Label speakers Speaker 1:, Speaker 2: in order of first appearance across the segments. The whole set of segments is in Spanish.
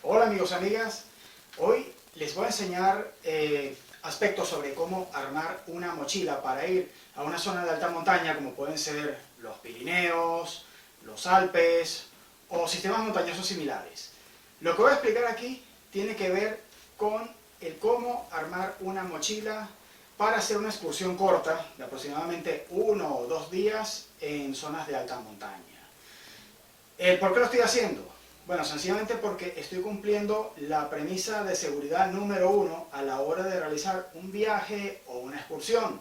Speaker 1: Hola amigos y amigas, hoy les voy a enseñar aspectos sobre cómo armar una mochila para ir a una zona de alta montaña como pueden ser los Pirineos, los Alpes o sistemas montañosos similares. Lo que voy a explicar aquí tiene que ver con el cómo armar una mochila para hacer una excursión corta de aproximadamente 1 o 2 días en zonas de alta montaña. ¿Por qué lo estoy haciendo? Bueno, sencillamente porque estoy cumpliendo la premisa de seguridad número 1 a la hora de realizar un viaje o una excursión.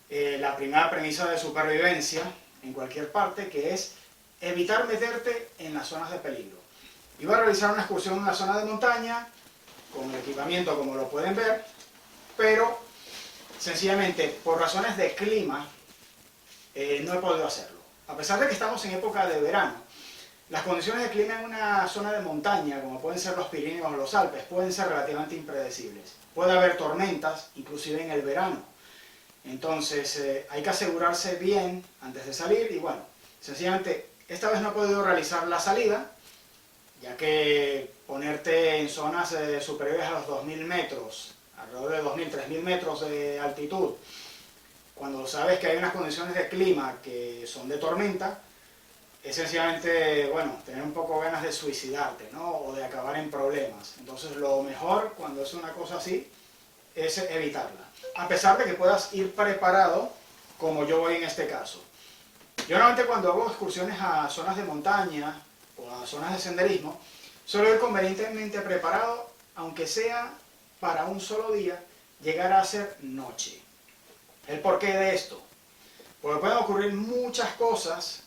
Speaker 1: La primera premisa de supervivencia en cualquier parte, que es evitar meterte en las zonas de peligro. Iba a realizar una excursión en la zona de montaña, con el equipamiento como lo pueden ver, pero sencillamente por razones de clima no he podido hacerlo. A pesar de que estamos en época de verano, las condiciones de clima en una zona de montaña, como pueden ser los Pirineos o los Alpes, pueden ser relativamente impredecibles. Puede haber tormentas, inclusive en el verano. Entonces hay que asegurarse bien antes de salir y bueno, sencillamente esta vez no he podido realizar la salida, ya que ponerte en zonas superiores a los 2000 metros, alrededor de 2000, 3000 metros de altitud, cuando sabes que hay unas condiciones de clima que son de tormenta, es sencillamente, bueno, tener un poco ganas de suicidarte, ¿no? O de acabar en problemas. Entonces lo mejor cuando es una cosa así es evitarla. A pesar de que puedas ir preparado, como yo voy en este caso. Yo normalmente cuando hago excursiones a zonas de montaña o a zonas de senderismo, suelo ir convenientemente preparado, aunque sea para un solo día, llegar a ser noche. ¿El porqué de esto? Porque pueden ocurrir muchas cosas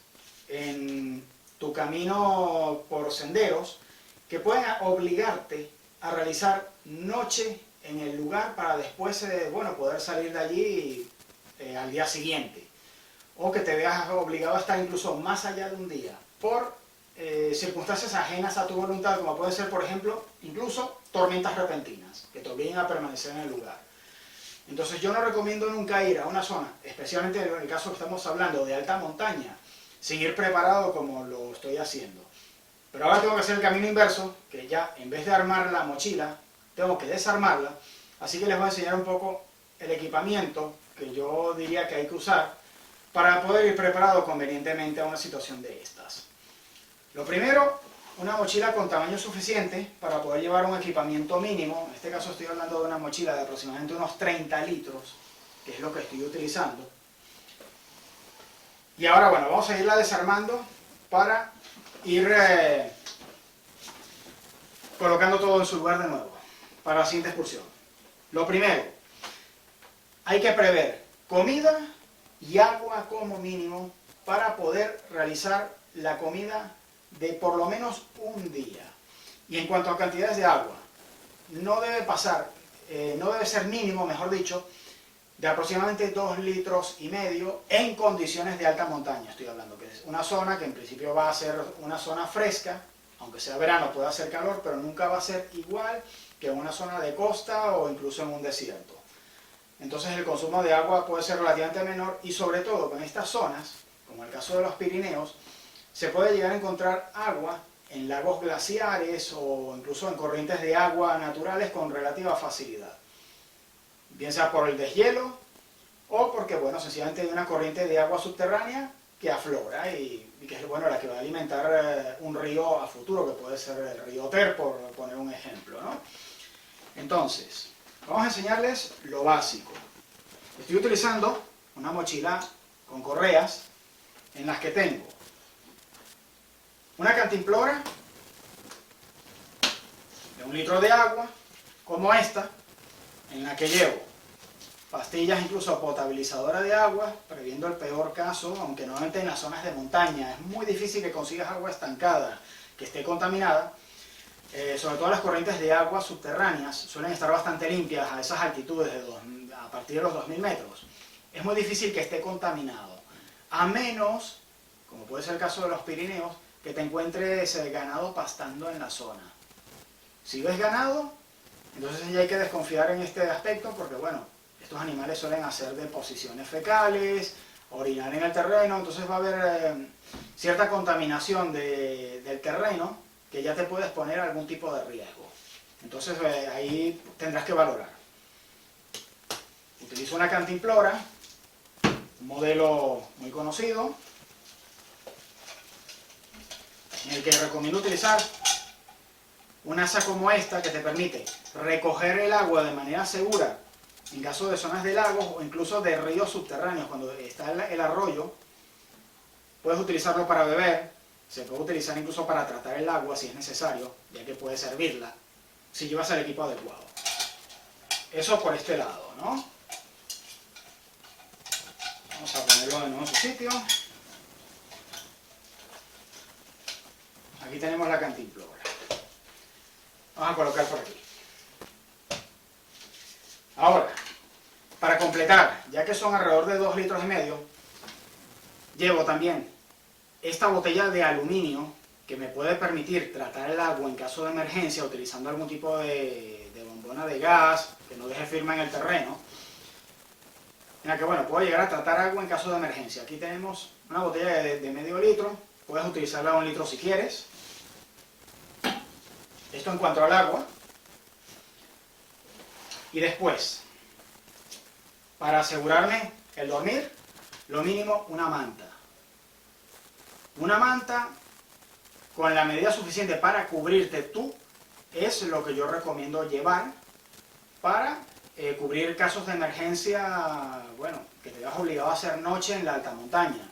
Speaker 1: en tu camino por senderos que pueden obligarte a realizar noche en el lugar para después bueno, poder salir de allí al día siguiente, o que te veas obligado a estar incluso más allá de un día por circunstancias ajenas a tu voluntad, como puede ser, por ejemplo, incluso tormentas repentinas que te obliguen a permanecer en el lugar. Entonces yo no recomiendo nunca ir a una zona, especialmente en el caso que estamos hablando de alta montaña, sin ir preparado como lo estoy haciendo. Pero ahora tengo que hacer el camino inverso, que ya en vez de armar la mochila, tengo que desarmarla, así que les voy a enseñar un poco el equipamiento que yo diría que hay que usar para poder ir preparado convenientemente a una situación de estas. Lo primero, una mochila con tamaño suficiente para poder llevar un equipamiento mínimo. En este caso estoy hablando de una mochila de aproximadamente unos 30 litros, que es lo que estoy utilizando. Y ahora, bueno, vamos a irla desarmando para ir colocando todo en su lugar de nuevo, para la siguiente excursión. Lo primero, hay que prever comida y agua como mínimo para poder realizar la comida de por lo menos un día. Y en cuanto a cantidades de agua, no debe pasar, no debe ser mínimo, mejor dicho, de aproximadamente 2,5 litros en condiciones de alta montaña. Estoy hablando que es una zona que en principio va a ser una zona fresca, aunque sea verano puede hacer calor, pero nunca va a ser igual que en una zona de costa o incluso en un desierto. Entonces el consumo de agua puede ser relativamente menor y sobre todo en estas zonas, como el caso de los Pirineos, se puede llegar a encontrar agua en lagos glaciares o incluso en corrientes de agua naturales con relativa facilidad. Bien sea por el deshielo o porque, bueno, sencillamente hay una corriente de agua subterránea que aflora y que es, bueno, la que va a alimentar un río a futuro, que puede ser el río Ter, por poner un ejemplo, ¿no? Entonces, vamos a enseñarles lo básico. Estoy utilizando una mochila con correas en las que tengo una cantimplora de 1 litro de agua, como esta, en la que llevo pastillas incluso potabilizadoras de agua, previendo el peor caso, aunque normalmente en las zonas de montaña es muy difícil que consigas agua estancada, que esté contaminada. Sobre todo las corrientes de agua subterráneas suelen estar bastante limpias a esas altitudes, a partir de los 2000 metros. Es muy difícil que esté contaminado, a menos, como puede ser el caso de los Pirineos, que te encuentres ganado pastando en la zona. Si ves ganado, entonces ya hay que desconfiar en este aspecto porque, bueno, estos animales suelen hacer deposiciones fecales, orinar en el terreno, entonces va a haber cierta contaminación del terreno que ya te puedes poner algún tipo de riesgo. Entonces ahí tendrás que valorar. Utilizo una cantimplora, un modelo muy conocido, en el que recomiendo utilizar una asa como esta que te permite recoger el agua de manera segura en caso de zonas de lagos o incluso de ríos subterráneos. Cuando está el arroyo, puedes utilizarlo para beber, se puede utilizar incluso para tratar el agua si es necesario, ya que puedes servirla si llevas el equipo adecuado. Eso por este lado, ¿no? Vamos a ponerlo de nuevo en su sitio. Aquí tenemos la cantimplora. Vamos a colocar por aquí. Ahora, para completar, ya que son alrededor de 2,5 litros, llevo también esta botella de aluminio que me puede permitir tratar el agua en caso de emergencia utilizando algún tipo de bombona de gas que no deje firma en el terreno, en la que bueno, puedo llegar a tratar agua en caso de emergencia. Aquí tenemos una botella de medio litro, puedes utilizarla de 1 litro si quieres. Esto en cuanto al agua. Y después, para asegurarme el dormir, lo mínimo una manta. Una manta con la medida suficiente para cubrirte tú es lo que yo recomiendo llevar para cubrir casos de emergencia, bueno, que te veas obligado a hacer noche en la alta montaña.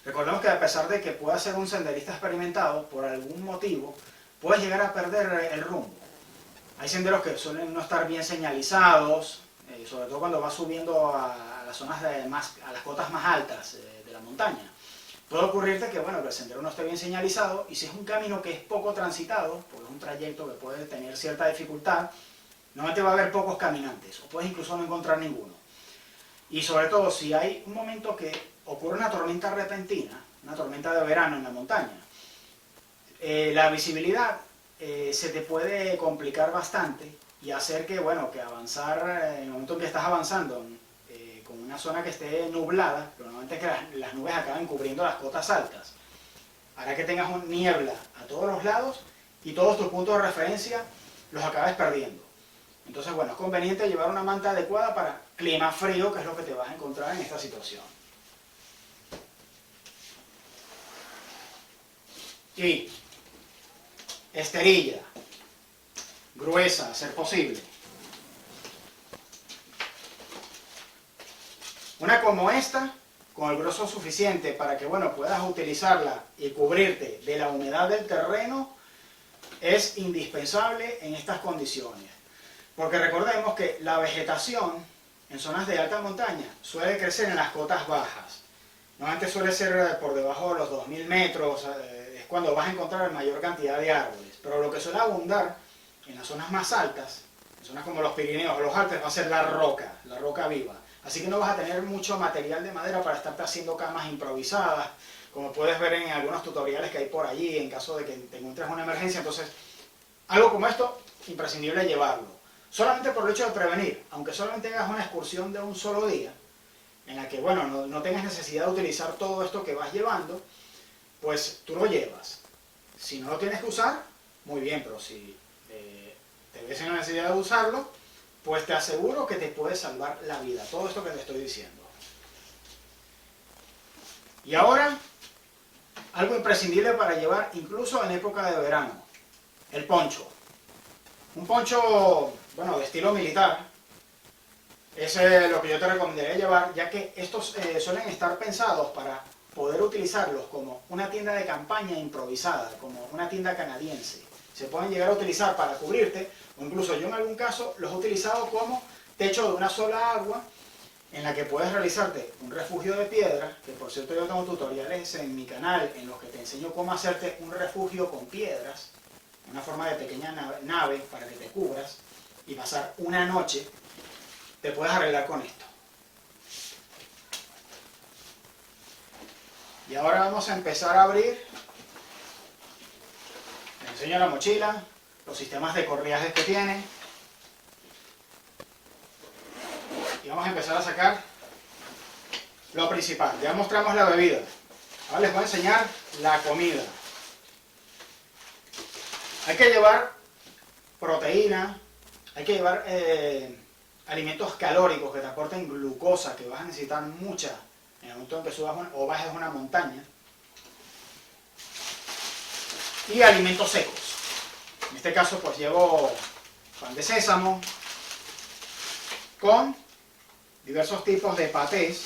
Speaker 1: Recordemos que a pesar de que puedas ser un senderista experimentado, por algún motivo, puedes llegar a perder el rumbo. Hay senderos que suelen no estar bien señalizados, sobre todo cuando vas subiendo a las zonas a las cotas más altas de la montaña. Puede ocurrirte que, bueno, que el sendero no esté bien señalizado, y si es un camino que es poco transitado, porque es un trayecto que puede tener cierta dificultad, normalmente va a haber pocos caminantes, o puedes incluso no encontrar ninguno. Y sobre todo, si hay un momento que ocurre una tormenta repentina, una tormenta de verano en la montaña, la visibilidad se te puede complicar bastante y hacer que, bueno, que avanzar, en el momento en que estás avanzando con una zona que esté nublada, pero normalmente que las nubes acaben cubriendo las cotas altas, hará que tengas niebla a todos los lados y todos tus puntos de referencia los acabes perdiendo. Entonces, bueno, es conveniente llevar una manta adecuada para clima frío, que es lo que te vas a encontrar en esta situación. Y esterilla, gruesa, a ser posible. Una como esta, con el grosor suficiente para que, bueno, puedas utilizarla y cubrirte de la humedad del terreno, es indispensable en estas condiciones. Porque recordemos que la vegetación en zonas de alta montaña suele crecer en las cotas bajas. Normalmente suele ser por debajo de los 2.000 metros, es cuando vas a encontrar mayor cantidad de árboles. Pero lo que suele abundar en las zonas más altas, en zonas como los Pirineos o los Alpes, va a ser la roca viva. Así que no vas a tener mucho material de madera para estarte haciendo camas improvisadas, como puedes ver en algunos tutoriales que hay por allí, en caso de que te encuentres una emergencia. Entonces, algo como esto, imprescindible llevarlo. Solamente por el hecho de prevenir, aunque solamente hagas una excursión de un solo día, en la que, bueno, no tengas necesidad de utilizar todo esto que vas llevando, pues tú lo llevas. Si no lo tienes que usar, muy bien, pero si te ves en la necesidad de usarlo, pues te aseguro que te puede salvar la vida, todo esto que te estoy diciendo. Y ahora, algo imprescindible para llevar incluso en época de verano, el poncho. Un poncho, bueno, de estilo militar, es lo que yo te recomendaría llevar, ya que estos suelen estar pensados para poder utilizarlos como una tienda de campaña improvisada, como una tienda canadiense. Se pueden llegar a utilizar para cubrirte, o incluso yo en algún caso los he utilizado como techo de una sola agua, en la que puedes realizarte un refugio de piedra, que por cierto yo tengo tutoriales en mi canal en los que te enseño cómo hacerte un refugio con piedras, una forma de pequeña nave para que te cubras y pasar una noche. Te puedes arreglar con esto. Y ahora vamos a empezar a abrir. Te enseño la mochila, los sistemas de correajes que tiene. Y vamos a empezar a sacar lo principal. Ya mostramos la bebida. Ahora les voy a enseñar la comida. Hay que llevar proteína, hay que llevar alimentos calóricos que te aporten glucosa, que vas a necesitar mucha en el momento en que subas o bajes una montaña. Y alimentos secos. En este caso pues llevo pan de sésamo con diversos tipos de patés.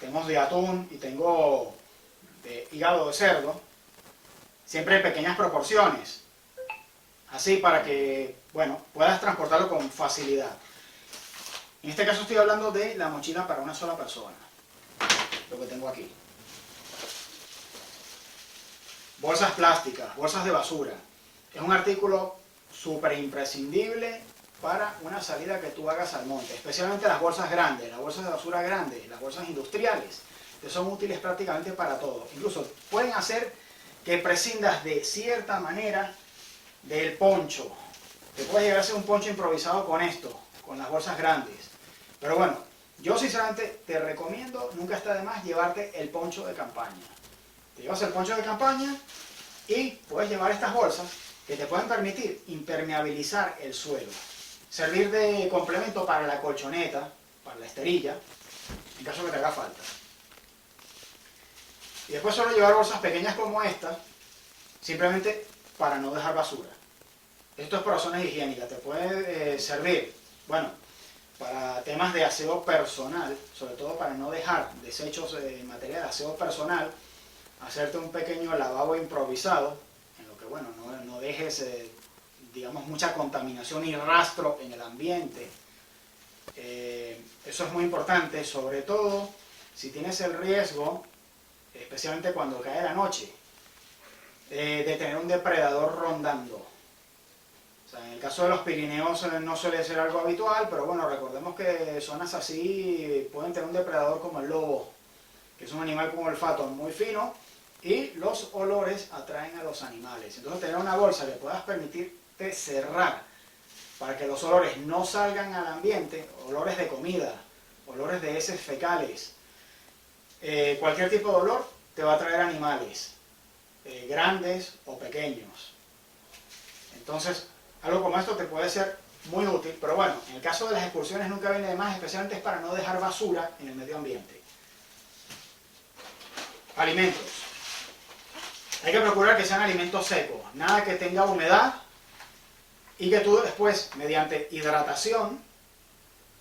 Speaker 1: Tengo de atún y tengo de hígado de cerdo, siempre en pequeñas proporciones, así para que, bueno, puedas transportarlo con facilidad. En este caso estoy hablando de la mochila para una sola persona, lo que tengo aquí. Bolsas plásticas, bolsas de basura. Es un artículo súper imprescindible para una salida que tú hagas al monte, especialmente las bolsas grandes, las bolsas de basura grandes, las bolsas industriales, que son útiles prácticamente para todo. Incluso pueden hacer que prescindas de cierta manera del poncho. Te puedes llegar a hacer un poncho improvisado con esto, con las bolsas grandes. Pero bueno, yo sinceramente te recomiendo, nunca está de más, llevarte el poncho de campaña. Te llevas el poncho de campaña y puedes llevar estas bolsas que te pueden permitir impermeabilizar el suelo. Servir de complemento para la colchoneta, para la esterilla, en caso que te haga falta. Y después solo llevar bolsas pequeñas como esta, simplemente para no dejar basura. Esto es por razones higiénicas, te puede servir, bueno, para temas de aseo personal, sobre todo para no dejar desechos en materia de aseo personal, hacerte un pequeño lavabo improvisado, en lo que, bueno, no dejes, digamos, mucha contaminación y rastro en el ambiente. Eso es muy importante, sobre todo si tienes el riesgo, especialmente cuando cae la noche, de tener un depredador rondando. O sea, en el caso de los Pirineos no suele ser algo habitual, pero bueno, recordemos que zonas así pueden tener un depredador como el lobo, que es un animal con olfato muy fino, y los olores atraen a los animales. Entonces tener una bolsa que puedas permitirte cerrar para que los olores no salgan al ambiente, olores de comida, olores de heces fecales, cualquier tipo de olor te va a traer animales, grandes o pequeños. Entonces, algo como esto te puede ser muy útil, pero bueno, en el caso de las excursiones nunca viene de más, especialmente es para no dejar basura en el medio ambiente. Alimentos. Hay que procurar que sean alimentos secos, nada que tenga humedad y que tú después, mediante hidratación,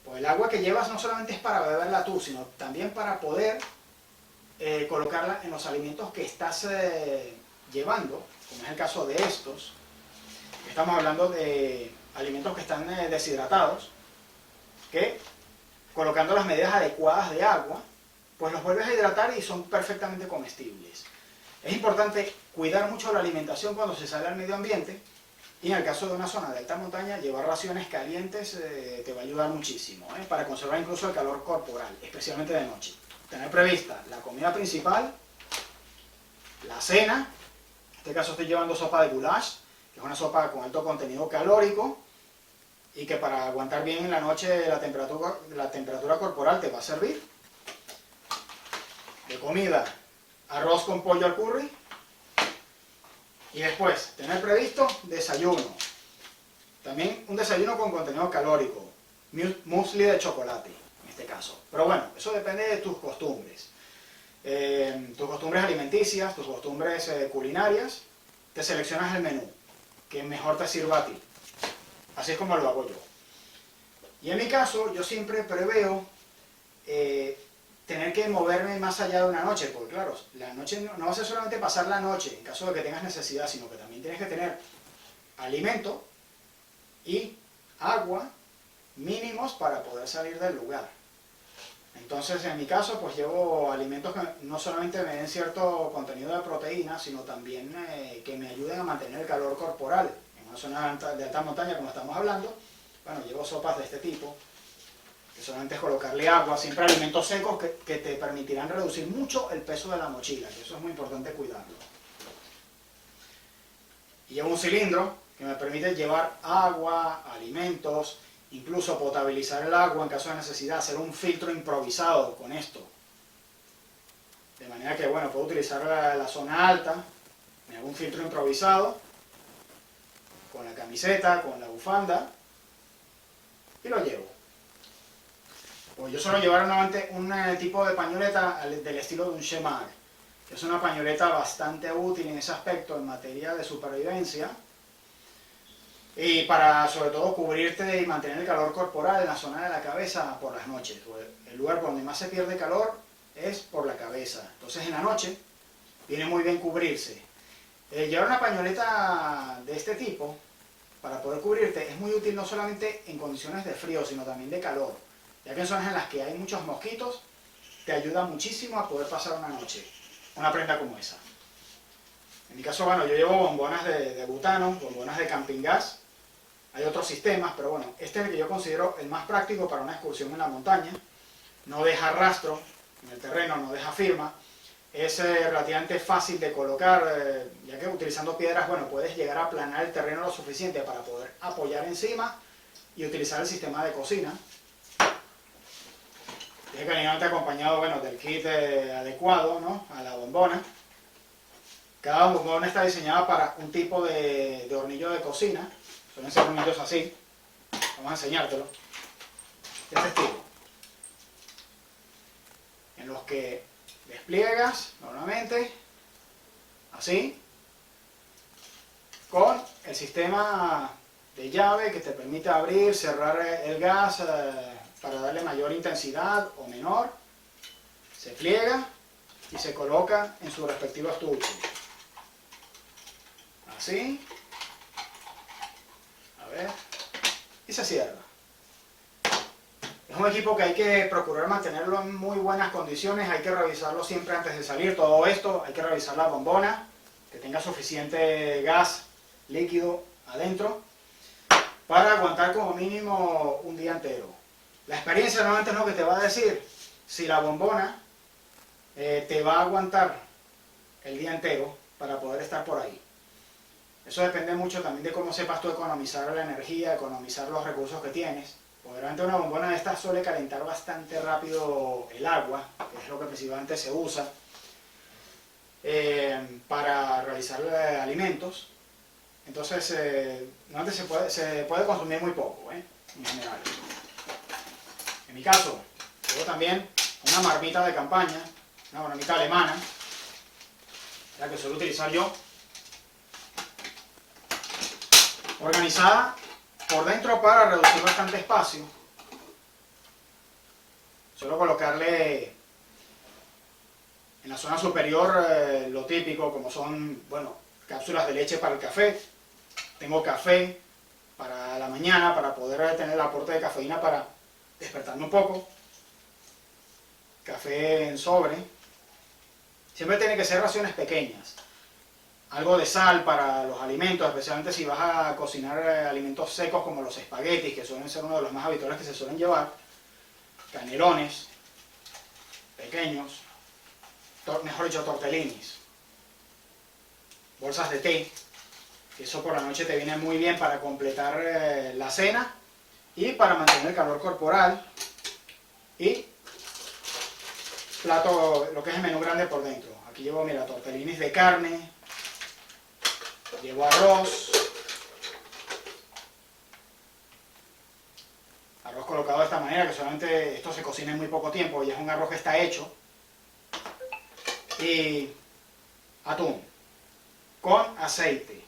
Speaker 1: pues el agua que llevas no solamente es para beberla tú, sino también para poder colocarla en los alimentos que estás llevando, como es el caso de estos. Estamos hablando de alimentos que están deshidratados, que colocando las medidas adecuadas de agua, pues los vuelves a hidratar y son perfectamente comestibles. Es importante cuidar mucho la alimentación cuando se sale al medio ambiente, y en el caso de una zona de alta montaña, llevar raciones calientes te va a ayudar muchísimo, para conservar incluso el calor corporal, especialmente de noche. Tener prevista la comida principal, la cena, en este caso estoy llevando sopa de goulash, que es una sopa con alto contenido calórico, y que para aguantar bien en la noche la temperatura corporal te va a servir. De comida, arroz con pollo al curry, y después tener previsto desayuno, también un desayuno con contenido calórico, muesli de chocolate en este caso, pero bueno, eso depende de tus costumbres alimenticias, tus costumbres culinarias. Te seleccionas el menú que mejor te sirva a ti, así es como lo hago yo. Y en mi caso yo siempre preveo tener que moverme más allá de una noche, porque claro, la noche no va a ser solamente pasar la noche en caso de que tengas necesidad, sino que también tienes que tener alimento y agua mínimos para poder salir del lugar. Entonces, en mi caso, pues llevo alimentos que no solamente me den cierto contenido de proteína, sino también que me ayuden a mantener el calor corporal. En una zona de alta montaña, como estamos hablando, bueno, llevo sopas de este tipo, que solamente es colocarle agua, siempre alimentos secos que te permitirán reducir mucho el peso de la mochila, que eso es muy importante cuidarlo. Y llevo un cilindro que me permite llevar agua, alimentos, incluso potabilizar el agua en caso de necesidad, hacer un filtro improvisado con esto. De manera que, bueno, puedo utilizar la zona alta, me hago un filtro improvisado con la camiseta, con la bufanda, y lo llevo. Pues yo suelo llevar nuevamente un tipo de pañoleta del estilo de un Shemagh, que es una pañoleta bastante útil en ese aspecto en materia de supervivencia, y para sobre todo cubrirte y mantener el calor corporal en la zona de la cabeza por las noches. El lugar donde más se pierde calor es por la cabeza, entonces en la noche viene muy bien cubrirse. Llevar una pañoleta de este tipo para poder cubrirte es muy útil no solamente en condiciones de frío, sino también de calor, ya que en zonas en las que hay muchos mosquitos te ayuda muchísimo a poder pasar una noche, una prenda como esa. En mi caso, bueno, yo llevo bombonas de butano, bombonas de camping gas. Hay otros sistemas, pero bueno, este es el que yo considero el más práctico para una excursión en la montaña. No deja rastro en el terreno, no deja firma. Es relativamente fácil de colocar, ya que utilizando piedras, bueno, puedes llegar a aplanar el terreno lo suficiente para poder apoyar encima y utilizar el sistema de cocina. Es cariñosamente acompañado, bueno, del kit adecuado, ¿no?, a la bombona. Cada bombona está diseñada para un tipo de hornillo de cocina. Suelen ser hornillos así. Vamos a enseñártelo. De este estilo. En los que despliegas normalmente, así, con el sistema de llave que te permite abrir, cerrar el gas para darle mayor intensidad o menor. Se pliega y se coloca en su respectivo estuche. Así. A ver. Y se cierra. Es un equipo que hay que procurar mantenerlo en muy buenas condiciones, hay que revisarlo siempre antes de salir. Todo esto, hay que revisar la bombona, que tenga suficiente gas líquido adentro, para aguantar como mínimo un día entero. La experiencia normalmente es lo que te va a decir si la bombona te va a aguantar el día entero para poder estar por ahí. Eso depende mucho también de cómo sepas tú economizar la energía, economizar los recursos que tienes. Porque realmente una bombona de estas suele calentar bastante rápido el agua, que es lo que principalmente se usa para realizar alimentos. Entonces, normalmente se puede consumir muy poco, en general. En mi caso, tengo también una marmita de campaña, una marmita alemana, la que suelo utilizar yo, organizada por dentro para reducir bastante espacio. Suelo colocarle en la zona superior lo típico, como son, bueno, cápsulas de leche para el café. Tengo café para la mañana, para poder tener el aporte de cafeína para despertarme un poco. Café en sobre. Siempre tiene que ser raciones pequeñas. Algo de sal para los alimentos, especialmente si vas a cocinar alimentos secos como los espaguetis, que suelen ser uno de los más habituales que se suelen llevar. Canelones pequeños, mejor dicho, tortellinis. Bolsas de té, que eso por la noche te viene muy bien para completar la cena y para mantener el calor corporal. Y plato, lo que es el menú grande por dentro. Aquí llevo, mira, tortellinis de carne. Llevo arroz colocado de esta manera, que solamente esto se cocina en muy poco tiempo, y es un arroz que está hecho. Y atún con aceite,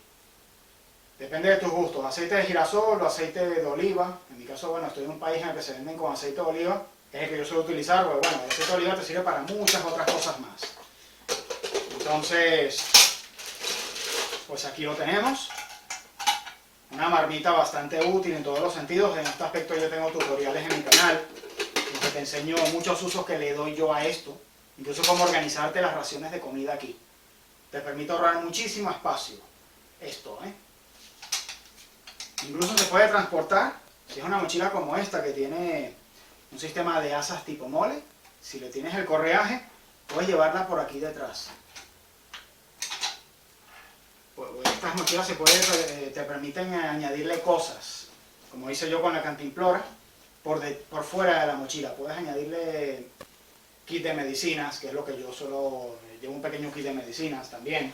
Speaker 1: depende de tus gustos, aceite de girasol o aceite de oliva. En mi caso, bueno, estoy en un país en el que se venden con aceite de oliva, que es el que yo suelo utilizar, porque bueno, el aceite de oliva te sirve para muchas otras cosas más. Entonces, pues aquí lo tenemos, una marmita bastante útil en todos los sentidos. En este aspecto yo tengo tutoriales en mi canal, en que te enseño muchos usos que le doy yo a esto, incluso cómo organizarte las raciones de comida aquí. Te permite ahorrar muchísimo espacio, esto, Incluso se puede transportar, si es una mochila como esta que tiene un sistema de asas tipo mole, si le tienes el correaje, puedes llevarla por aquí detrás. Estas mochilas te permiten añadirle cosas, como hice yo con la cantimplora, por fuera de la mochila. Puedes añadirle kit de medicinas, que es lo que yo llevo un pequeño kit de medicinas también.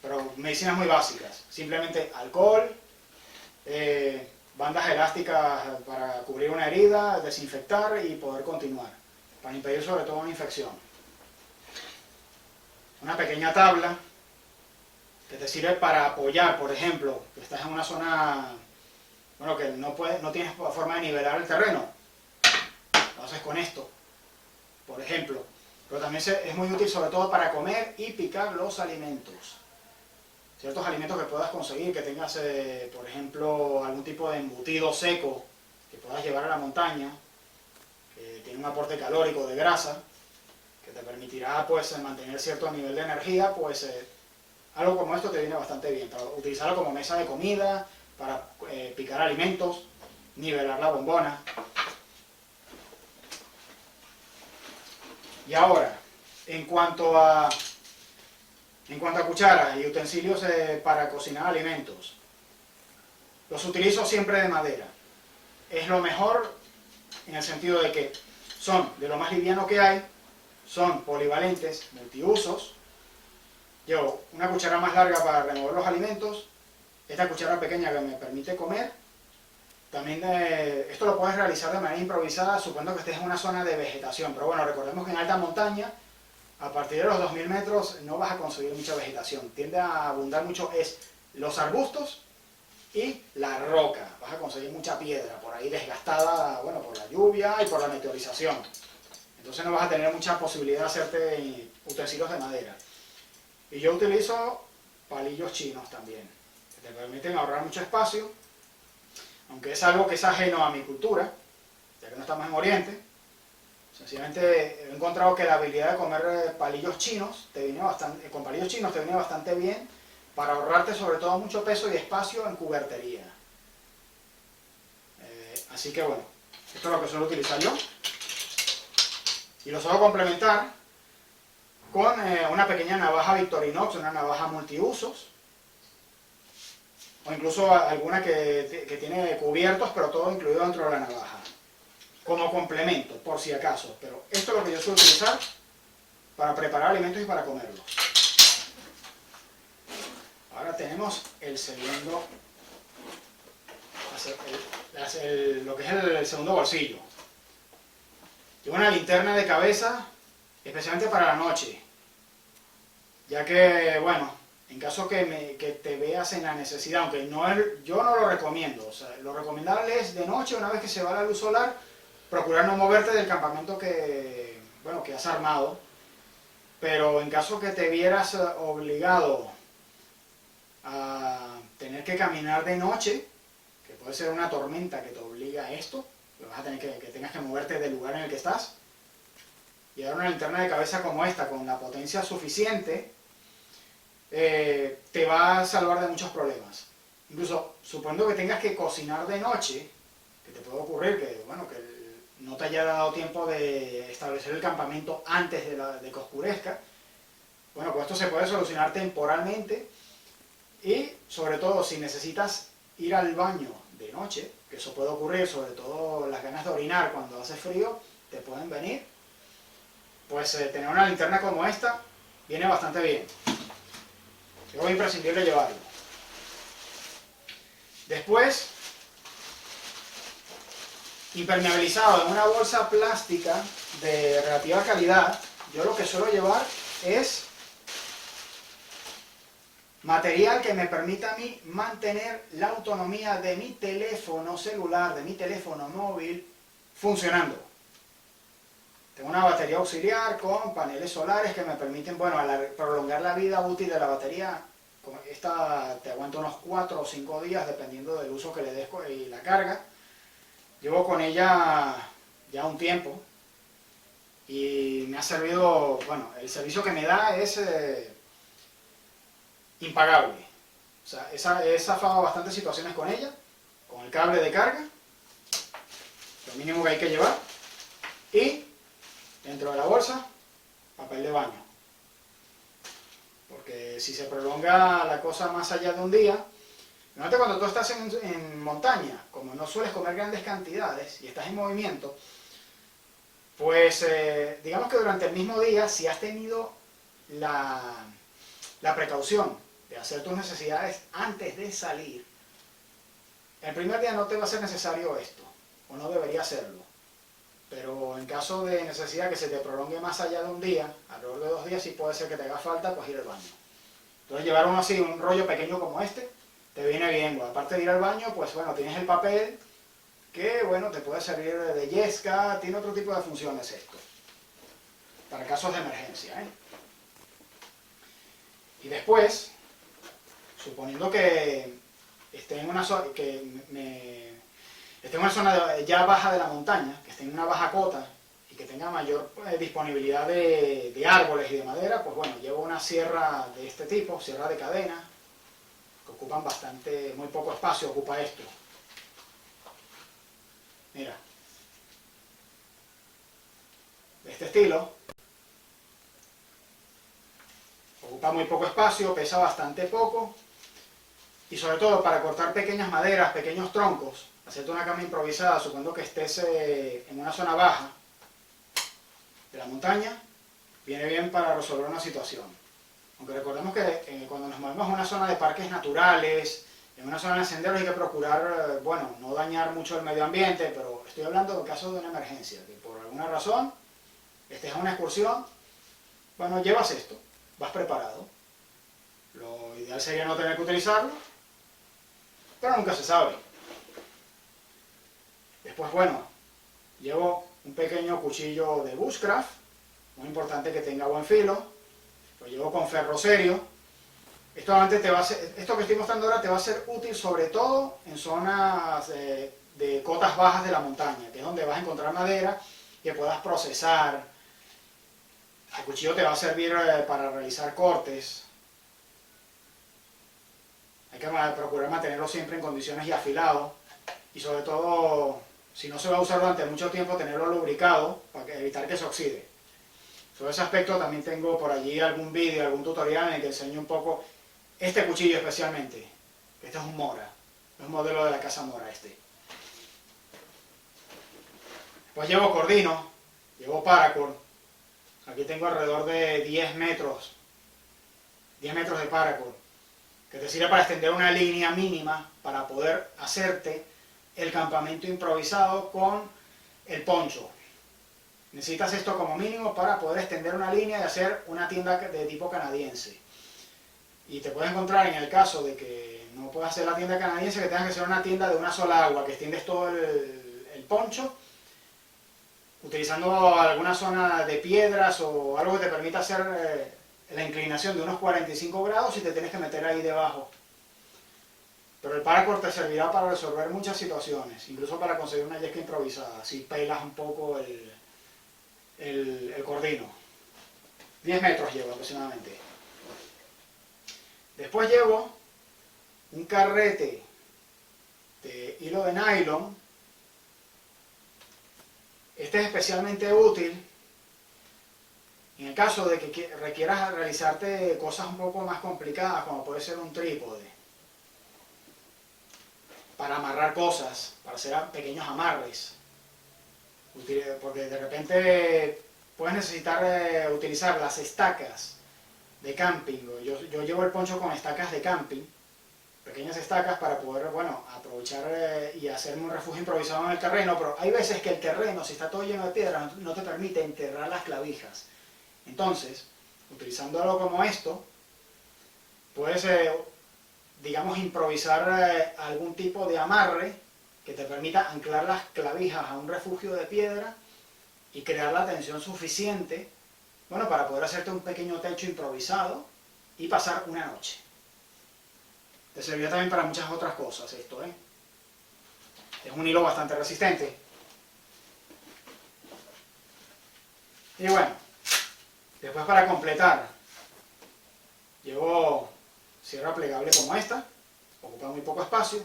Speaker 1: pero medicinas muy básicas. Simplemente alcohol, bandas elásticas para cubrir una herida, desinfectar y poder continuar, para impedir sobre todo una infección. Una pequeña tabla que te sirve para apoyar, por ejemplo, que estás en una zona, bueno, que no tienes forma de nivelar el terreno. Lo haces con esto, por ejemplo. Pero también es muy útil sobre todo para comer y picar los alimentos. Ciertos alimentos que puedas conseguir, que tengas, por ejemplo, algún tipo de embutido seco que puedas llevar a la montaña, que tiene un aporte calórico de grasa, que te permitirá pues mantener cierto nivel de energía, pues algo como esto te viene bastante bien, para utilizarlo como mesa de comida, para picar alimentos, nivelar la bombona. Y ahora, en cuanto a cucharas y utensilios para cocinar alimentos, los utilizo siempre de madera. Es lo mejor en el sentido de que son de lo más liviano que hay, son polivalentes, multiusos. Llevo una cuchara más larga para remover los alimentos, esta cuchara pequeña que me permite comer. También esto lo puedes realizar de manera improvisada, suponiendo que estés en una zona de vegetación, pero bueno, recordemos que en alta montaña, a partir de los 2000 metros no vas a conseguir mucha vegetación, tiende a abundar mucho los arbustos y la roca, vas a conseguir mucha piedra por ahí desgastada, bueno, por la lluvia y por la meteorización. Entonces no vas a tener mucha posibilidad de hacerte utensilios de madera. Y yo utilizo palillos chinos también, que te permiten ahorrar mucho espacio, aunque es algo que es ajeno a mi cultura, ya que no estamos en Oriente. Sencillamente he encontrado que la habilidad de comer palillos chinos con palillos chinos te viene bastante bien para ahorrarte sobre todo mucho peso y espacio en cubertería. Así que bueno, esto es lo que suelo utilizar yo. Y lo suelo complementar con una pequeña navaja Victorinox, una navaja multiusos, o incluso alguna que tiene cubiertos, pero todo incluido dentro de la navaja, como complemento, por si acaso. Pero esto es lo que yo suelo utilizar para preparar alimentos y para comerlos. Ahora tenemos el segundo, lo que es el segundo bolsillo. Llevo una linterna de cabeza, especialmente para la noche, ya que, bueno, en caso que te veas en la necesidad, aunque yo no lo recomiendo, o sea, lo recomendable es de noche, una vez que se va la luz solar, procurar no moverte del campamento que has armado, pero en caso que te vieras obligado a tener que caminar de noche, que puede ser una tormenta que te obliga a esto, que vas a tener que tengas que moverte del lugar en el que estás, llevar una linterna de cabeza como esta, con la potencia suficiente, te va a salvar de muchos problemas. Incluso, suponiendo que tengas que cocinar de noche, que te puede ocurrir que no te haya dado tiempo de establecer el campamento antes de que oscurezca, bueno, pues esto se puede solucionar temporalmente. Y sobre todo si necesitas ir al baño de noche, que eso puede ocurrir, sobre todo las ganas de orinar cuando hace frío, te pueden venir, pues tener una linterna como esta viene bastante bien. Es imprescindible llevarlo. Después, impermeabilizado en una bolsa plástica de relativa calidad, yo lo que suelo llevar es material que me permita a mí mantener la autonomía de mi teléfono celular, de mi teléfono móvil, funcionando. Tengo una batería auxiliar con paneles solares que me permiten, prolongar la vida útil de la batería. Esta te aguanta unos 4 o 5 días dependiendo del uso que le des y la carga. Llevo con ella ya un tiempo y me ha servido, el servicio que me da es impagable. O sea, he zafado bastantes situaciones con ella, con el cable de carga, lo mínimo que hay que llevar, y dentro de la bolsa, papel de baño. Porque si se prolonga la cosa más allá de un día, normalmente cuando tú estás en montaña, como no sueles comer grandes cantidades y estás en movimiento, pues digamos que durante el mismo día, si has tenido la precaución de hacer tus necesidades antes de salir, el primer día no te va a ser necesario esto, o no debería hacerlo. Pero en caso de necesidad que se te prolongue más allá de un día, alrededor de 2 días, sí puede ser que te haga falta pues ir al baño. Entonces llevar uno así, un rollo pequeño como este, te viene bien. Aparte de ir al baño, pues bueno, tienes el papel que bueno, te puede servir de yesca, tiene otro tipo de funciones esto, para casos de emergencia, ¿eh? Y después, suponiendo que esté en una zona, esté en una zona ya baja de la montaña, que esté en una baja cota y que tenga mayor disponibilidad de árboles y de madera, pues bueno, llevo una sierra de este tipo, sierra de cadena, que ocupan muy poco espacio ocupa esto. Mira, de este estilo, ocupa muy poco espacio, pesa bastante poco, y sobre todo para cortar pequeñas maderas, pequeños troncos, hacerte una cama improvisada, suponiendo que estés en una zona baja de la montaña, viene bien para resolver una situación. Aunque recordemos que cuando nos movemos a una zona de parques naturales, en una zona de senderos hay que procurar, bueno, no dañar mucho el medio ambiente, pero estoy hablando de casos de una emergencia, que por alguna razón estés en una excursión, bueno, llevas esto, vas preparado. Lo ideal sería no tener que utilizarlo, pero nunca se sabe. Después, bueno, llevo un pequeño cuchillo de bushcraft, muy importante que tenga buen filo, lo llevo con ferro serio. Esto que estoy mostrando ahora te va a ser útil sobre todo en zonas de cotas bajas de la montaña, que es donde vas a encontrar madera que puedas procesar. El cuchillo te va a servir para realizar cortes. Hay que procurar mantenerlo siempre en condiciones y afilado, y sobre todo, si no se va a usar durante mucho tiempo, tenerlo lubricado para evitar que se oxide. Sobre ese aspecto también tengo por allí algún vídeo, algún tutorial en el que enseño un poco este cuchillo especialmente. Este es un Mora, es un modelo de la casa Mora este. Pues llevo cordino, llevo paracord. Aquí tengo alrededor de 10 metros de paracord, que te sirve para extender una línea mínima para poder hacerte el campamento improvisado con el poncho. Necesitas esto como mínimo para poder extender una línea y hacer una tienda de tipo canadiense. Y te puedes encontrar en el caso de que no puedas hacer la tienda canadiense, que tengas que hacer una tienda de una sola agua, que extiendes todo el poncho, utilizando alguna zona de piedras o algo que te permita hacer la inclinación de unos 45 grados y te tienes que meter ahí debajo. Pero el paracord te servirá para resolver muchas situaciones, incluso para conseguir una yesca improvisada, si pelas un poco el cordino. 10 metros llevo aproximadamente. Después llevo un carrete de hilo de nylon. Este es especialmente útil en el caso de que requieras realizarte cosas un poco más complicadas, como puede ser un trípode, para amarrar cosas, para hacer pequeños amarres, porque de repente puedes necesitar utilizar las estacas de camping. Yo llevo el poncho con estacas de camping, pequeñas estacas para poder, bueno, aprovechar y hacerme un refugio improvisado en el terreno, pero hay veces que el terreno, si está todo lleno de piedras, no te permite enterrar las clavijas. Entonces, utilizándolo como esto, puedes, digamos, improvisar algún tipo de amarre que te permita anclar las clavijas a un refugio de piedra y crear la tensión suficiente, bueno, para poder hacerte un pequeño techo improvisado y pasar una noche. Te servirá también para muchas otras cosas esto, ¿eh? Es un hilo bastante resistente. Y bueno, después para completar, llevo sierra plegable como esta, ocupa muy poco espacio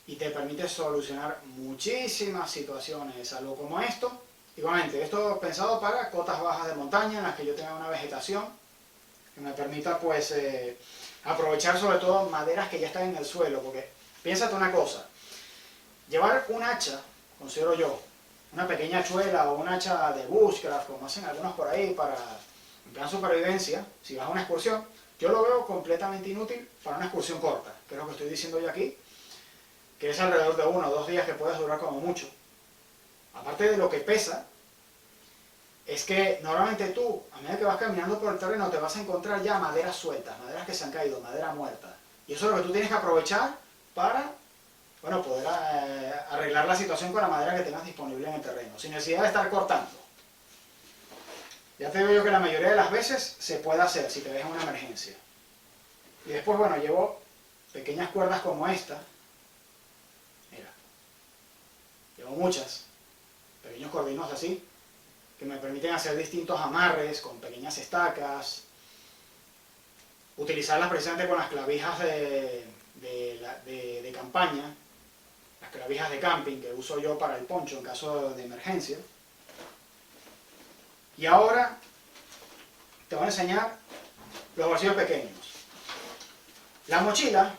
Speaker 1: y te permite solucionar muchísimas situaciones, algo como esto. Igualmente, esto es pensado para cotas bajas de montaña en las que yo tenga una vegetación que me permita pues aprovechar sobre todo maderas que ya están en el suelo, porque piénsate una cosa, llevar un hacha, considero yo, una pequeña hachuela o un hacha de bushcraft, como hacen algunos por ahí para en plan supervivencia, si vas a una excursión, Yo lo veo completamente inútil para una excursión corta, que es lo que estoy diciendo yo aquí, que es alrededor de 1 o 2 días que puedes durar como mucho. Aparte de lo que pesa, es que normalmente tú, a medida que vas caminando por el terreno, te vas a encontrar ya maderas sueltas, maderas que se han caído, madera muerta. Y eso es lo que tú tienes que aprovechar para, bueno, poder arreglar la situación con la madera que tengas disponible en el terreno, sin necesidad de estar cortando. Ya te digo yo que la mayoría de las veces se puede hacer si te ves en una emergencia. Y después, bueno, llevo pequeñas cuerdas como esta. Mira, llevo muchas, pequeños cordinos así, que me permiten hacer distintos amarres con pequeñas estacas, utilizarlas precisamente con las clavijas de campaña, las clavijas de camping que uso yo para el poncho en caso de emergencia. Y ahora te voy a enseñar los bolsillos pequeños. La mochila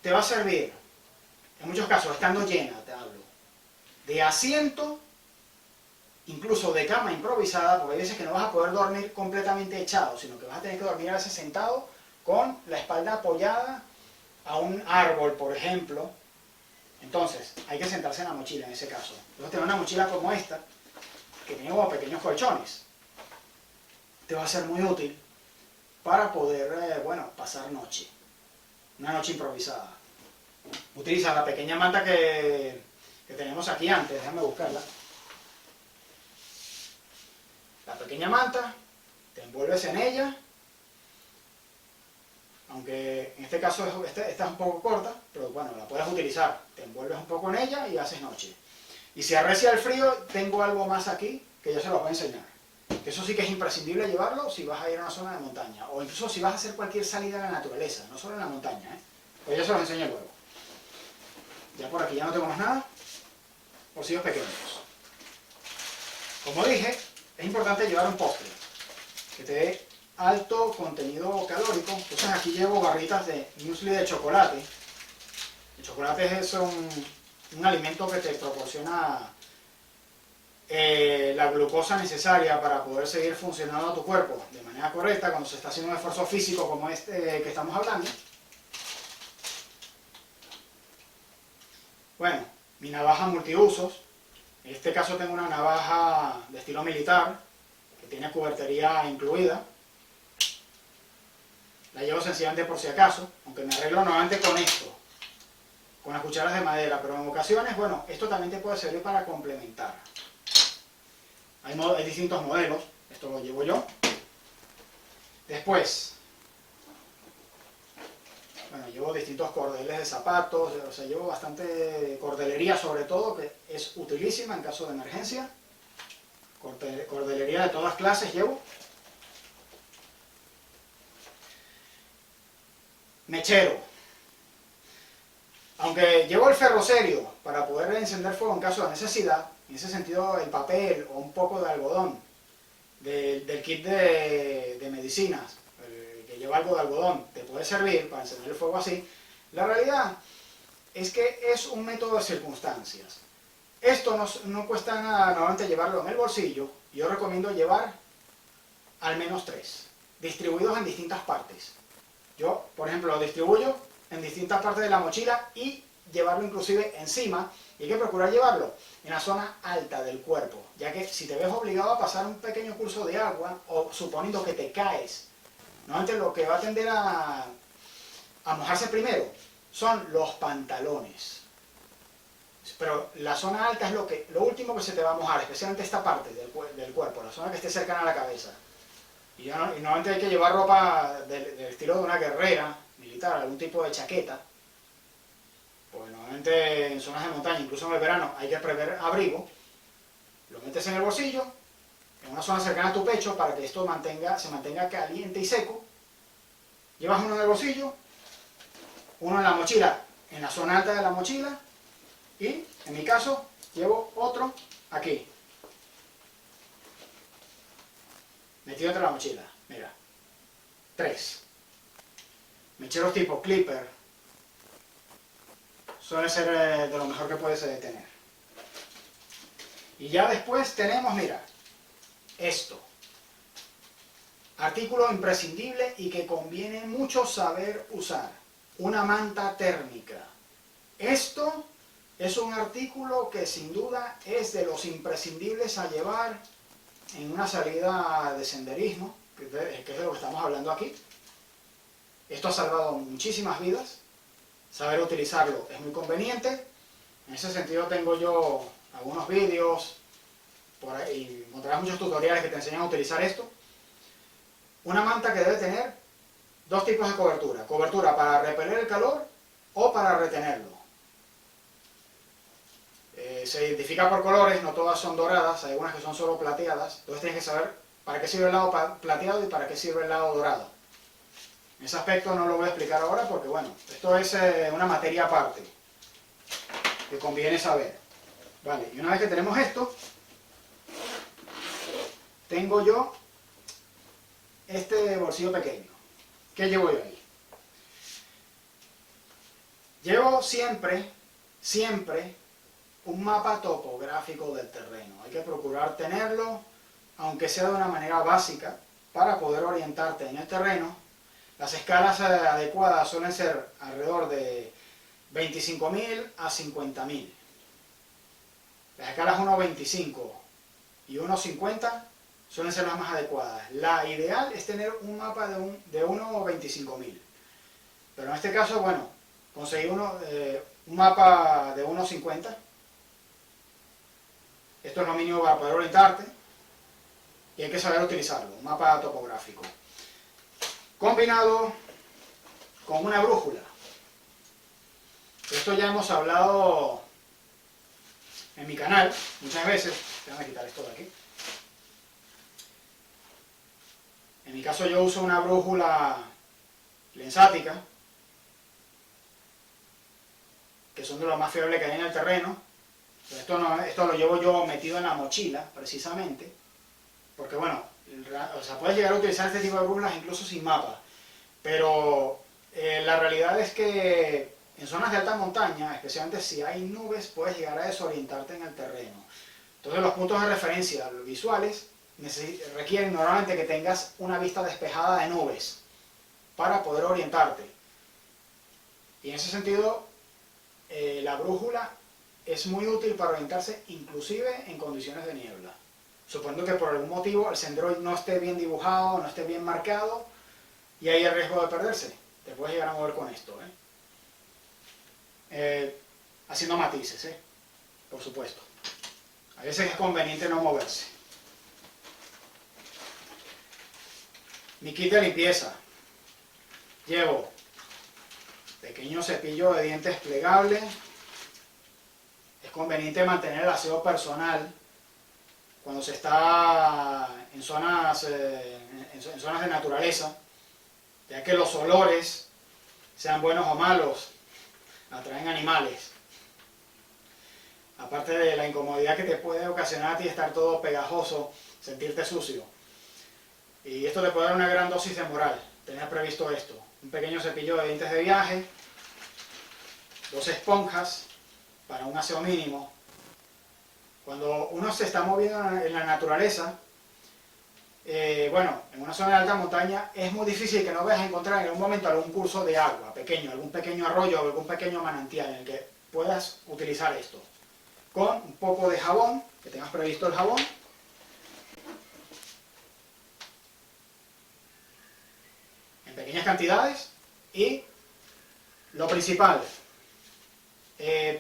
Speaker 1: te va a servir, en muchos casos estando llena, te hablo, de asiento, incluso de cama improvisada, porque hay veces que no vas a poder dormir completamente echado, sino que vas a tener que dormir a veces sentado con la espalda apoyada a un árbol, por ejemplo. Entonces, hay que sentarse en la mochila en ese caso. Entonces, tener una mochila como esta, que tiene como pequeños colchones, te va a ser muy útil para poder, bueno, pasar noche. Una noche improvisada. Utiliza la pequeña manta que tenemos aquí antes, déjame buscarla. La pequeña manta, te envuelves en ella, aunque en este caso esta es un poco corta, pero bueno, la puedes utilizar. Te envuelves un poco en ella y haces noche. Y si arrecia el frío, tengo algo más aquí que yo se los voy a enseñar. Que eso sí que es imprescindible llevarlo si vas a ir a una zona de montaña, o incluso si vas a hacer cualquier salida a la naturaleza, no solo en la montaña, pues yo se los enseño luego. Ya por aquí ya no tengo más nada. Bolsillos pequeños. Como dije, es importante llevar un postre que te dé alto contenido calórico. Entonces aquí llevo barritas de muesli de chocolate. El chocolate es un alimento que te proporciona la glucosa necesaria para poder seguir funcionando tu cuerpo de manera correcta cuando se está haciendo un esfuerzo físico como este que estamos hablando. Bueno, mi navaja multiusos. En este caso tengo una navaja de estilo militar que tiene cubertería incluida. La llevo sencillamente por si acaso, aunque me arreglo normalmente con esto, con las cucharas de madera, pero en ocasiones, bueno, esto también te puede servir para complementar. Hay distintos modelos, esto lo llevo yo. Después, bueno, llevo distintos cordeles de zapatos, o sea, llevo bastante cordelería sobre todo, que es utilísima en caso de emergencia. Cordelería de todas clases llevo. Mechero. Aunque llevo el ferrocerio para poder encender fuego en caso de necesidad, en ese sentido el papel o un poco de algodón del kit de medicinas, que lleva algo de algodón, te puede servir para encender el fuego así. La realidad es que es un método de circunstancias. Esto no cuesta nada normalmente llevarlo en el bolsillo. Yo recomiendo llevar al menos 3, distribuidos en distintas partes. Yo, por ejemplo, lo distribuyo en distintas partes de la mochila y llevarlo inclusive encima. Y hay que procurar llevarlo en la zona alta del cuerpo, ya que si te ves obligado a pasar un pequeño curso de agua, o suponiendo que te caes, normalmente lo que va a tender a mojarse primero son los pantalones. Pero la zona alta es lo último que se te va a mojar, especialmente esta parte del cuerpo, la zona que esté cercana a la cabeza. Y normalmente hay que llevar ropa del estilo de una guerrera militar, algún tipo de chaqueta. Porque normalmente en zonas de montaña, incluso en el verano, hay que prever abrigo. Lo metes en el bolsillo, en una zona cercana a tu pecho, para que esto se mantenga caliente y seco. Llevas uno en el bolsillo, uno en la mochila, en la zona alta de la mochila, y en mi caso llevo otro aquí, metido entre la mochila. Mira, 3 mecheros tipo clipper. Suele ser de lo mejor que puedes tener. Y ya después tenemos, mira, esto. Artículo imprescindible y que conviene mucho saber usar. Una manta térmica. Esto es un artículo que sin duda es de los imprescindibles a llevar en una salida de senderismo, que es de lo que estamos hablando aquí. Esto ha salvado muchísimas vidas. Saber utilizarlo es muy conveniente. En ese sentido tengo yo algunos vídeos, por ahí encontrarás muchos tutoriales que te enseñan a utilizar esto. Una manta que debe tener dos tipos de cobertura. Cobertura para repeler el calor o para retenerlo. Se identifica por colores, no todas son doradas, hay algunas que son solo plateadas. Entonces tienes que saber para qué sirve el lado plateado y para qué sirve el lado dorado. En ese aspecto no lo voy a explicar ahora porque, bueno, esto es una materia aparte que conviene saber. Vale, y una vez que tenemos esto, tengo yo este bolsillo pequeño. ¿Qué llevo yo ahí? Llevo siempre un mapa topográfico del terreno. Hay que procurar tenerlo, aunque sea de una manera básica, para poder orientarte en el terreno. Las escalas adecuadas suelen ser alrededor de 25.000 a 50.000. Las escalas 1.25 y 1.50 suelen ser las más adecuadas. La ideal es tener un mapa de 1.25.000. Pero en este caso, bueno, conseguí un mapa de 1.50. Esto es lo mínimo para poder orientarte y hay que saber utilizarlo, un mapa topográfico. Combinado con una brújula. Esto ya hemos hablado en mi canal muchas veces. Déjame quitar esto de aquí. En mi caso yo uso una brújula lensática, que son de lo más fiables que hay en el terreno. Esto lo llevo yo metido en la mochila, precisamente, porque bueno, puedes llegar a utilizar este tipo de brújulas incluso sin mapa, pero la realidad es que en zonas de alta montaña, especialmente si hay nubes, puedes llegar a desorientarte en el terreno. Entonces los puntos de referencia visuales requieren normalmente que tengas una vista despejada de nubes para poder orientarte. Y en ese sentido, la brújula es muy útil para orientarse inclusive en condiciones de niebla. Suponiendo que por algún motivo el sendero no esté bien dibujado, no esté bien marcado y hay el riesgo de perderse. Te puedes llegar a mover con esto, haciendo matices, por supuesto. A veces es conveniente no moverse. Mi kit de limpieza. Llevo pequeño cepillo de dientes plegable. Es conveniente mantener el aseo personal cuando se está en zonas de naturaleza, ya que los olores, sean buenos o malos, atraen animales. Aparte de la incomodidad que te puede ocasionar a ti estar todo pegajoso, sentirte sucio. Y esto te puede dar una gran dosis de moral, tener previsto esto. Un pequeño cepillo de dientes de viaje, 2 esponjas para un aseo mínimo. Cuando uno se está moviendo en la naturaleza, bueno, en una zona de alta montaña, es muy difícil que no vayas a encontrar en algún momento algún curso de agua pequeño, algún pequeño arroyo o algún pequeño manantial en el que puedas utilizar esto. Con un poco de jabón, que tengas previsto el jabón. En pequeñas cantidades. Y lo principal,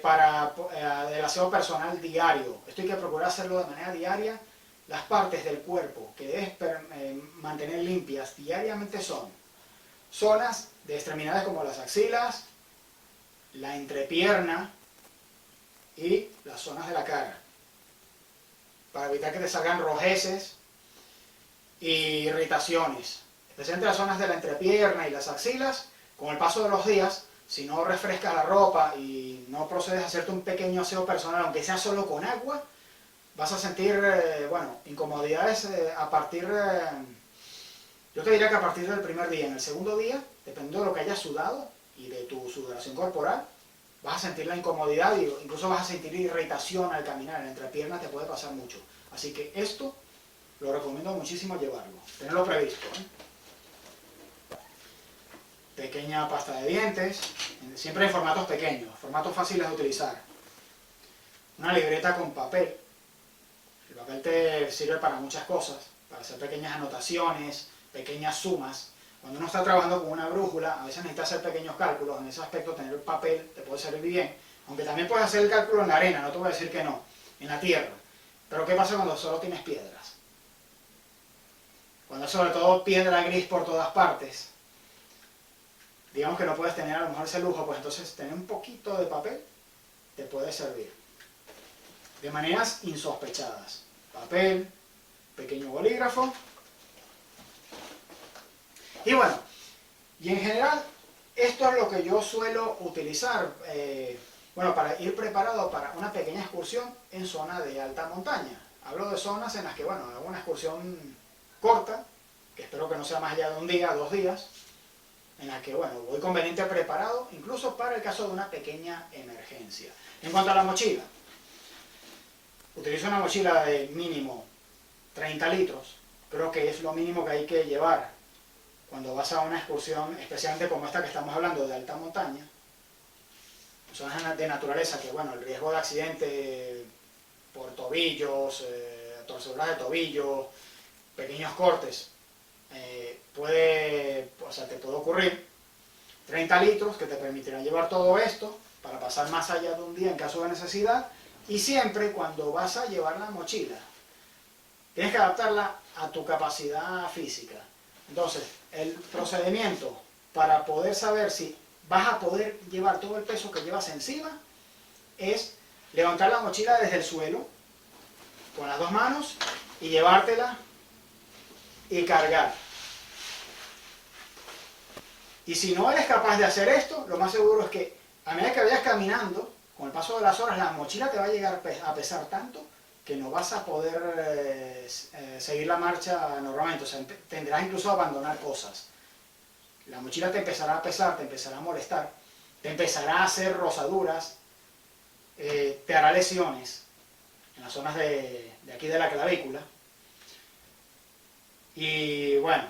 Speaker 1: para el aseo personal diario, esto hay que procurar hacerlo de manera diaria. Las partes del cuerpo que debes mantener limpias diariamente son zonas de extremidades como las axilas, la entrepierna y las zonas de la cara, para evitar que te salgan rojeces e irritaciones, especialmente las zonas de la entrepierna y las axilas. Con el paso de los días, si no refrescas la ropa y no procedes a hacerte un pequeño aseo personal, aunque sea solo con agua, vas a sentir, bueno, incomodidades a partir, yo te diría que a partir del primer día. En el segundo día, dependiendo de lo que hayas sudado y de tu sudoración corporal, vas a sentir la incomodidad e incluso vas a sentir irritación al caminar. En la entrepierna te puede pasar mucho. Así que esto lo recomiendo muchísimo llevarlo, tenerlo previsto, ¿eh? Pequeña pasta de dientes, siempre en formatos pequeños, formatos fáciles de utilizar. Una libreta con papel. El papel te sirve para muchas cosas, para hacer pequeñas anotaciones, pequeñas sumas. Cuando uno está trabajando con una brújula, a veces necesita hacer pequeños cálculos. En ese aspecto, tener papel te puede servir bien. Aunque también puedes hacer el cálculo en la arena, no te voy a decir que no, en la tierra. Pero ¿qué pasa cuando solo tienes piedras? Cuando sobre todo piedra gris por todas partes. Digamos que no puedes tener a lo mejor ese lujo, pues entonces tener un poquito de papel te puede servir. De maneras insospechadas. Papel, pequeño bolígrafo. Y bueno, y en general, esto es lo que yo suelo utilizar, bueno, para ir preparado para una pequeña excursión en zona de alta montaña. Hablo de zonas en las que, bueno, hago una excursión corta, que espero que no sea más allá de un día, 2 días, en la que, bueno, voy conveniente preparado, incluso para el caso de una pequeña emergencia. En cuanto a la mochila, utilizo una mochila de mínimo 30 litros, creo que es lo mínimo que hay que llevar cuando vas a una excursión, especialmente como esta que estamos hablando, de alta montaña, zonas de naturaleza que, bueno, el riesgo de accidente por tobillos, torceduras de tobillo, pequeños cortes, te puede ocurrir. 30 litros que te permitirán llevar todo esto para pasar más allá de un día en caso de necesidad, y siempre cuando vas a llevar la mochila, tienes que adaptarla a tu capacidad física. Entonces, el procedimiento para poder saber si vas a poder llevar todo el peso que llevas encima es levantar la mochila desde el suelo con las 2 manos y llevártela y cargar. Y si no eres capaz de hacer esto, lo más seguro es que a medida que vayas caminando, con el paso de las horas, la mochila te va a llegar a pesar tanto que no vas a poder seguir la marcha normalmente. O sea, tendrás incluso a abandonar cosas. La mochila te empezará a pesar, te empezará a molestar, te empezará a hacer rosaduras, te hará lesiones en las zonas de aquí de la clavícula. Y bueno,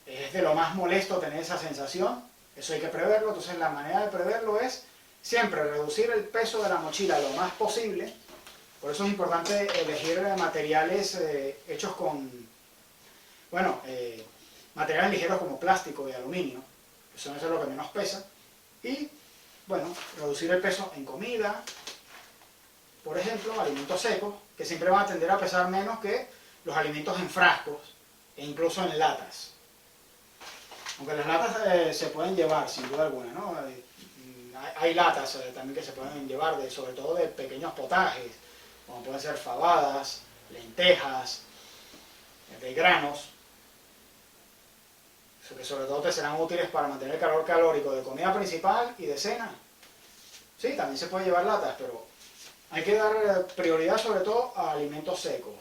Speaker 1: es de lo más molesto tener esa sensación, eso hay que preverlo. Entonces la manera de preverlo es siempre reducir el peso de la mochila lo más posible. Por eso es importante elegir materiales hechos con, bueno, materiales ligeros como plástico y aluminio, que son eso lo que menos pesa. Y, bueno, reducir el peso en comida, por ejemplo, alimentos secos, que siempre van a tender a pesar menos que los alimentos en frascos e incluso en latas. Aunque las latas se pueden llevar, sin duda alguna, ¿no? Hay latas también que se pueden llevar, sobre todo de pequeños potajes, como pueden ser fabadas, lentejas, de granos, que sobre todo te serán útiles para mantener el calor calórico de comida principal y de cena. Sí, también se puede llevar latas, pero hay que dar prioridad sobre todo a alimentos secos,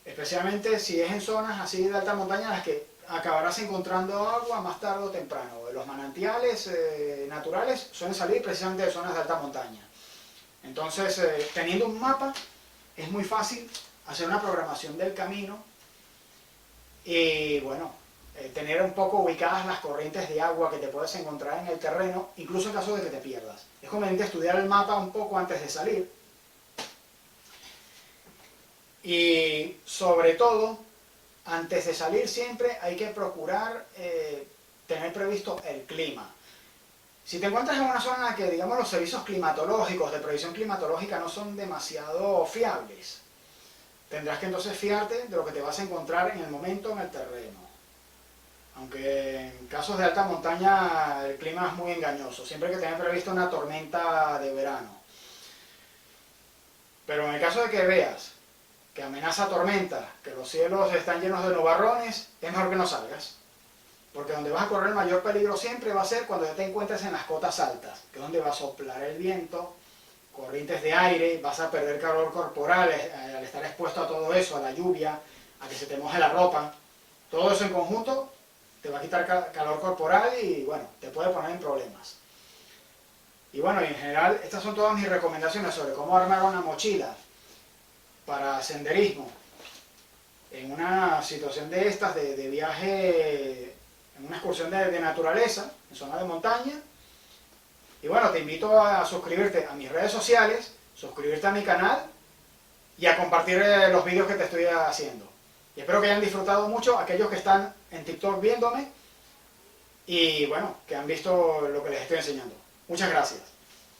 Speaker 1: especialmente si es en zonas así de alta montaña en las que acabarás encontrando agua más tarde o temprano. Los manantiales naturales suelen salir precisamente de zonas de alta montaña. Entonces, teniendo un mapa, es muy fácil hacer una programación del camino y, bueno, tener un poco ubicadas las corrientes de agua que te puedes encontrar en el terreno, incluso en caso de que te pierdas. Es conveniente estudiar el mapa un poco antes de salir. Y, sobre todo, antes de salir siempre hay que procurar tener previsto el clima. Si te encuentras en una zona en la que, digamos, los servicios climatológicos, de previsión climatológica, no son demasiado fiables, tendrás que entonces fiarte de lo que te vas a encontrar en el momento en el terreno. Aunque en casos de alta montaña el clima es muy engañoso, siempre hay que tener previsto una tormenta de verano. Pero en el caso de que veas que amenaza tormenta, que los cielos están llenos de nubarrones, es mejor que no salgas. Porque donde vas a correr el mayor peligro siempre va a ser cuando ya te encuentres en las cotas altas, que es donde va a soplar el viento, corrientes de aire, vas a perder calor corporal al estar expuesto a todo eso, a la lluvia, a que se te moje la ropa. Todo eso en conjunto te va a quitar calor corporal y, bueno, te puede poner en problemas. Y bueno, en general, estas son todas mis recomendaciones sobre cómo armar una mochila para senderismo en una situación de estas, de viaje, en una excursión de naturaleza, en zona de montaña. Y bueno, te invito a suscribirte a mis redes sociales, suscribirte a mi canal y a compartir los vídeos que te estoy haciendo. Y espero que hayan disfrutado mucho aquellos que están en TikTok viéndome y bueno, que han visto lo que les estoy enseñando. Muchas gracias.